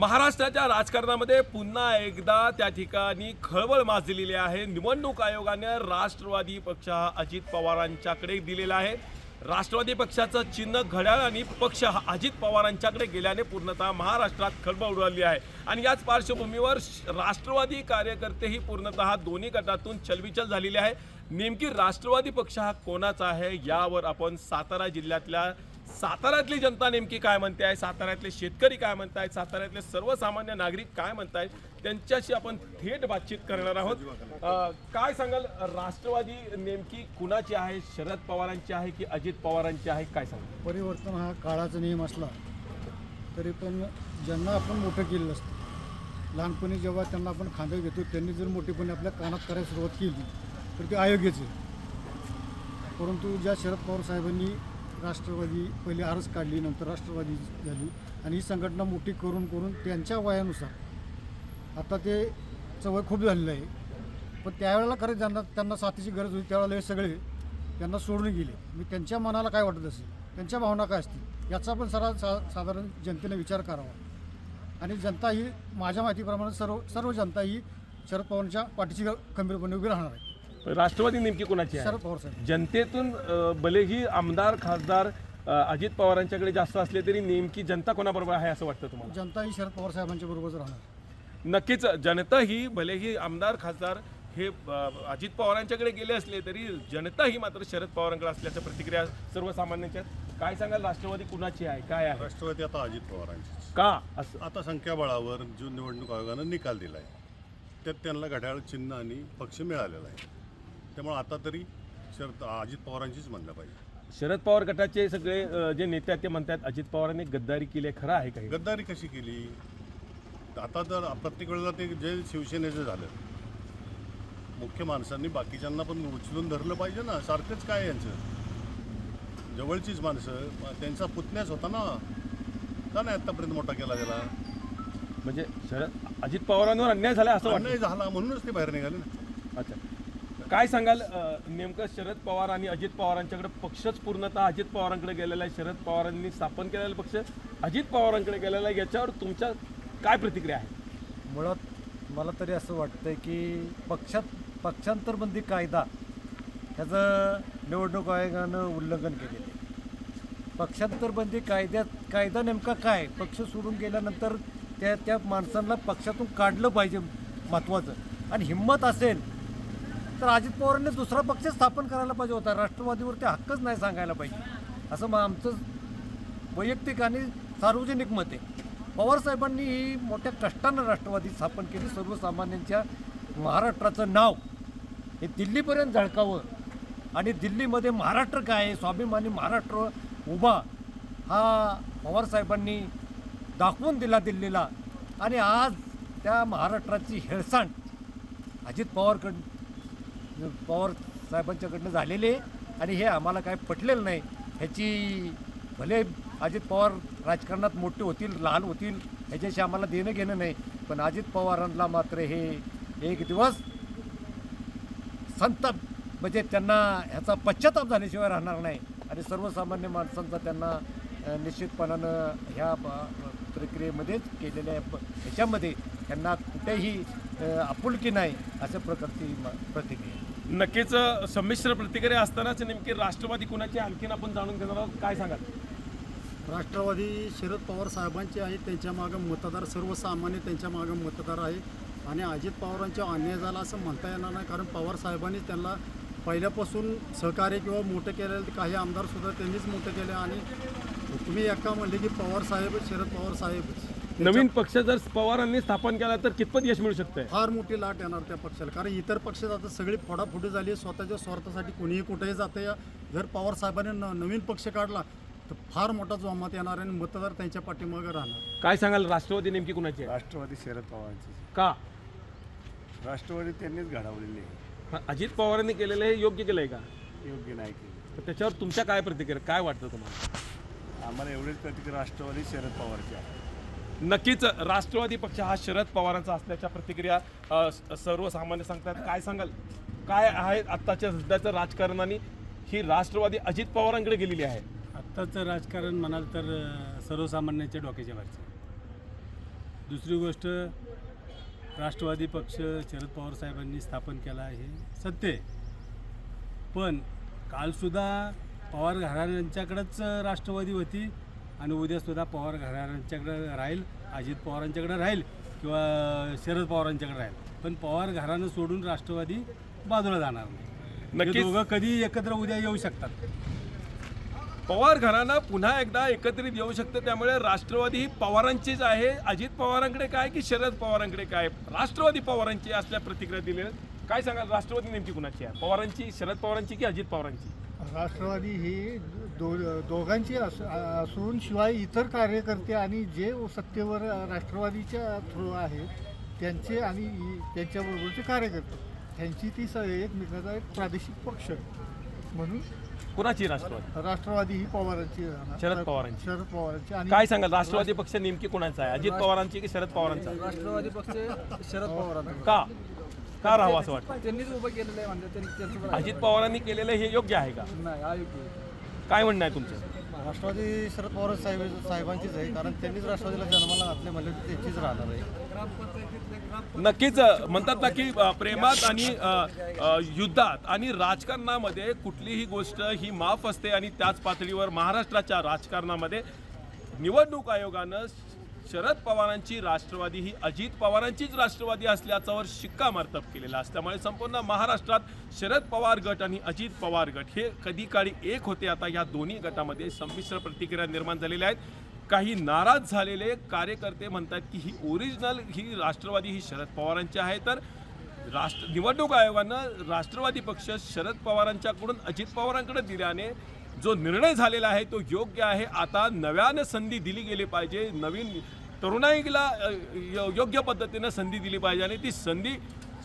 महाराष्ट्राच्या राजकारणामध्ये पुन्हा एकदा त्या ठिकाणी खळबळ माजलेली आहे। निवडणूक आयोगाने राष्ट्रवादी पक्ष हा अजित पवारांच्याकडे दिलेला आहे। राष्ट्रवादी पक्षाचं चिन्ह घड्याळ आणि पक्ष हा अजित पवारांच्याकडे गेल्याने पूर्णतः महाराष्ट्रात खळबळ उडाली आहे। आणि याच पार्श्वभूमीवर राष्ट्रवादी कार्यकर्तेही पूर्णतः दोन्ही गटातून चलबिचल झालेले आहे। नेमकी राष्ट्रवादी पक्ष हा कोणाचा आहे यावर आपण सातारा जिल्ह्यातल्या साताऱ्यातली जनता नेमकी काय म्हणते आहे, साताऱ्यातले शेतकरी काय म्हणतायत, साताऱ्यातले सर्वसामान्य नागरिक काय म्हणतायत त्यांच्याशी आपण थेट बातचीत करणार आहोत। काय सांगाल, राष्ट्रवादी नेमकी कुणाची आहे, शरद पवारांची आहे की अजित पवारांची आहे, काय सांगाल? परिवर्तन हा काळाचा नियम असला तरी पण ज्यांना आपण मोठं केलेलं असतं, लहानपणी जेव्हा त्यांना आपण खांद्यावर घेतो त्यांनी जर मोठेपणी आपल्या कानात करायला सुरुवात केली तर ते अयोग्यच आहे। परंतु ज्या शरद पवार साहेबांनी राष्ट्रवादी पहिले आरस काढली, नंतर राष्ट्रवादी झाली आणि ही संघटना मोठी करून करून त्यांच्या वयानुसार आता ते वय खूप झालेलं आहे। पण त्यावेळेला खरं त्यांना साथीची गरज होती, त्यावेळेला हे सगळे त्यांना सोडून गेले। मी त्यांच्या मनाला काय वाटत असेल, त्यांच्या भावना काय असतील याचा पण साधारण जनतेने विचार करावा। आणि जनता ही माझ्या माहितीप्रमाणे सर्व जनता ही शरद पवारांच्या पाठीशी खंबीरपणे उभी राहणार आहे। राष्ट्रवादी नेमकी कोणाची आहे? शरद पवार साहेब। जनतेतून भलेही आमदार खासदार अजित पवारांच्याकडे जास्त असले तरी नेमकी जनता कोणाबरोबर आहे असं वाटतं तुम्हाला? जनता ही शरद पवार साहेबांच्या बरोबरच राहणार। नक्कीच जनता ही भलेही आमदार खासदार हे अजित पवारांच्याकडे गेले असले तरी जनता ही मात्र शरद पवारांकडे असल्याच्या प्रतिक्रिया सर्वसामान्यांच्या। काय सांगाल, राष्ट्रवादी कुणाची आहे, काय आहे? राष्ट्रवादी आता अजित पवारांची का असं? आता संख्याबळावर जो निवडणूक आयोगानं निकाल दिला आहे त्यात त्यांना घड्याळ चिन्ह आणि पक्ष मिळालेला आहे, त्यामुळे आता तरी अजित पवारांचीच म्हणलं पाहिजे। शरद पवार गटाचे सगळे जे नेते आहेत ते म्हणतात अजित पवारांनी गद्दारी केली आहे, खरं आहे का? गद्दारी कशी केली? आता तर प्रत्येक वेळेला ते जे शिवसेनेचं झालं, मुख्य माणसांनी बाकीच्यांना पण उचलून धरलं पाहिजे ना। सारखंच काय यांचं जवळचीच माणसं, त्यांचा पुतण्याच होता ना, का नाही आतापर्यंत मोठा केला गेला? म्हणजे शरद अजित पवारांवर अन्याय झाला असं अन्याय झाला म्हणूनच ते बाहेर निघाले ना। अच्छा, काय सांगाल, नेमकं शरद पवार आणि अजित पवारांच्याकडे पक्षच पूर्णतः अजित पवारांकडे गेलेला आहे, शरद पवारांनी स्थापन केलेला पक्ष अजित पवारांकडे गेलेला आहे, याच्यावर तुमच्या काय प्रतिक्रिया आहे? मुळात मला तरी असं वाटतं की पक्षांतरबंदी कायदा ह्याचं निवडणूक आयोगानं उल्लंघन केलेलं आहे। पक्षांतरबंदी कायदा नेमका काय? पक्ष सोडून गेल्यानंतर त्या माणसांना पक्षातून काढलं पाहिजे महत्त्वाचं। आणि हिंमत असेल तर अजित पवारांनी दुसरा पक्ष स्थापन करायला पाहिजे होता, राष्ट्रवादीवरती हक्कच नाही सांगायला पाहिजे असं आमचं वैयक्तिक आणि सार्वजनिक मत आहे। पवारसाहेबांनी ही मोठ्या कष्टानं राष्ट्रवादी स्थापन केली। सर्वसामान्यांच्या महाराष्ट्राचं नाव हे दिल्लीपर्यंत झळकावं आणि दिल्लीमध्ये महाराष्ट्र काय आहे, स्वाभिमानी महाराष्ट्र उभा हा पवारसाहेबांनी दाखवून दिला दिल्लीला। आणि आज त्या महाराष्ट्राची हेळसांड अजित पवार साहेबांच्याकडनं झालेली आहे आणि हे आम्हाला काय पटलेलं नाही। ह्याची भले अजित पवार राजकारणात मोठे होतील लहान होतील ह्याच्याशी आम्हाला देणं घेणं नाही, पण अजित पवारांना मात्र हे एक दिवस संताप म्हणजे त्यांना ह्याचा पश्चाताप झाल्याशिवाय राहणार नाही। आणि सर्वसामान्य माणसांचा त्यांना निश्चितपणानं ह्या प्रक्रियेमध्येच केलेल्या ह्याच्यामध्ये त्यांना कुठेही आपुलकी नाही अशा प्रकारची प्रतिक्रिया। नक्कीच संमिश्र प्रतिक्रिया असतानाच नेमकी राष्ट्रवादी कुणाची आणखीन आपण जाणून घेणार आहोत, काय सांगाल? राष्ट्रवादी शरद पवार साहेबांचे आहे, त्यांच्या मागं मतदार सर्वसामान्य त्यांच्या मागं मतदार आहे। आणि अजित पवारांच्या अन्याय झाला असं म्हणता येणार नाही, कारण पवार साहेबांनी त्यांना पहिल्यापासून सहकार्य किंवा मोठं केलेलं, काही आमदारसुद्धा त्यांनीच मोठं केलं। आणि तुम्ही एका म्हणले की पवार साहेब शरद पवार साहेब नवीन पक्ष जर पवारांनी स्थापन केला तर कितपत यश मिळू शकतं? फार मोठी लाट येणार त्या पक्षाला, कारण इतर पक्षात आता सगळी फोडाफोडी झाली, स्वतःच्या स्वार्थासाठी कोणीही कुठेही जातं। जर पवार साहेबांनी नवीन पक्ष काढला तर फार मोठा जोमात येणार आणि मतदार त्यांच्या पाठीमागे राहणार। काय सांगाल, राष्ट्रवादी नेमकी कुणाची आहे? राष्ट्रवादी शरद पवारांची। का? राष्ट्रवादी त्यांनीच घडवलेली आहे। अजित पवारांनी केलेलं हे योग्य केलंय का? योग्य नाही केली। तर त्याच्यावर तुमच्या काय प्रतिक्रिया, काय वाटतं तुम्हाला? आम्हाला एवढेच प्रतिक्रिया राष्ट्रवादी शरद पवारची आहे। नक्कीच राष्ट्रवादी पक्ष हा शरद पवारांचा असल्याच्या प्रतिक्रिया सर्वसामान्य सांगतात। काय सांगाल, काय आहे आत्ताच्या सध्याचं राजकारण आणि ही राष्ट्रवादी अजित पवारांकडे गेलेली आहे? आत्ताचं राजकारण म्हणाल तर सर्वसामान्यांच्या डोक्याच्या वरचं। दुसरी गोष्ट, राष्ट्रवादी पक्ष शरद पवार साहेबांनी स्थापन केला आहे, सत्य आहे. पण कालसुद्धा पवार घराण्यांच्याकडंच राष्ट्रवादी होती आणि उद्यासुद्धा पवार घराण्यांच्याकडे राहील, अजित पवारांच्याकडे राहील किंवा शरद पवारांच्याकडे राहील. पण पवार घराणं सोडून राष्ट्रवादी बाजूला जाणार नाही. नक्कीच. हे दोघं कधी एकत्र उद्या येऊ शकतात. पवार घराणं पुन्हा एकदा एकत्रित येऊ शकतं. त्यामुळे राष्ट्रवादी ही पवारांचीच आहे. अजित पवारांकडे काय की शरद पवारांकडे काय? राष्ट्रवादी पवारांची असल्या प्रतिक्रिया दिल्या. काय सांगाल, राष्ट्रवादी नेमकी कुणाची आहे? पवारांची, शरद पवारांची की अजित पवारांची? राष्ट्रवादी ही दोघांची असून शिवाय इतर कार्यकर्ते आणि जे सत्तेवर राष्ट्रवादीच्या थ्रू आहेत त्यांचे आणि त्यांच्याबरोबरचे कार्यकर्ते त्यांची ती एकमेकांचा एक प्रादेशिक पक्ष म्हणून. कुणाची राष्ट्रवादी? राष्ट्रवादी ही पवारांची, शरद पवारांची. शरद पवारांची. आणि काय सांगाल, राष्ट्रवादी पक्ष नेमकी कुणाचा आहे? अजित पवारांची की शरद पवारांचा? राष्ट्रवादी पक्ष शरद पवारांचा. का का राहावं असं वाटतं? त्यांनीच उभं केलेलं आहे म्हणजे त्यांचं अजित पवारांनी केलेलं हे योग्य आहे का? नाही अयोग्य. काय म्हणणं आहे तुमचं? राष्ट्रवादी शरद पवार साहेबांचीच आहे, कारण त्यांनीच राष्ट्रवादीला जन्माला घातले म्हणजे त्यांचीच राहणार आहे. नक्कीच म्हणतात ना की प्रेमात आणि युद्धात आणि राजकारणामध्ये कुठलीही गोष्ट ही माफ असते. आणि त्याच पातळीवर महाराष्ट्राच्या राजकारणामध्ये निवडणूक आयोगानं शरद पवारांची राष्ट्रवादी ही अजित पवारांचीच राष्ट्रवादी असल्याच्यावर शिक्कामोर्तब केलेला असल्यामुळे संपूर्ण महाराष्ट्रात शरद पवार गट आणि अजित पवार गट हे कधी काळी एक होते. आता या दोन्ही गटामध्ये संमिश्र प्रतिक्रिया निर्माण झालेल्या आहेत. काही नाराज झालेले कार्यकर्ते म्हणतात की ही ओरिजिनल ही राष्ट्रवादी ही शरद पवारांची आहे. तर निवडणूक आयोगानं राष्ट्रवादी पक्ष शरद पवारांच्याकडून अजित पवारांकडे दिल्याने जो निर्णय झालेला आहे तो योग्य आहे. आता नव्यानं संधी दिली गेली पाहिजे, नवीन तरुणाईला योग्य पद्धतीनं संधी दिली पाहिजे आणि ती संधी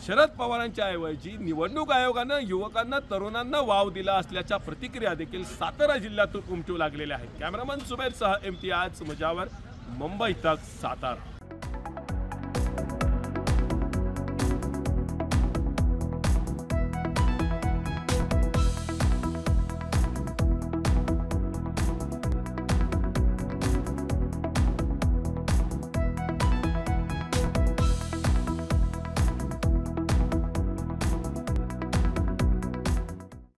शरद पवारांच्या ऐवजी निवडणूक आयोगानं युवकांना, तरुणांना वाव दिला असल्याच्या प्रतिक्रिया देखील सातारा जिल्ह्यातून उमटू लागलेल्या आहेत. कॅमेरामन सुबैरसह इम्तियाज मुजावर, मुंबई तक, सातारा.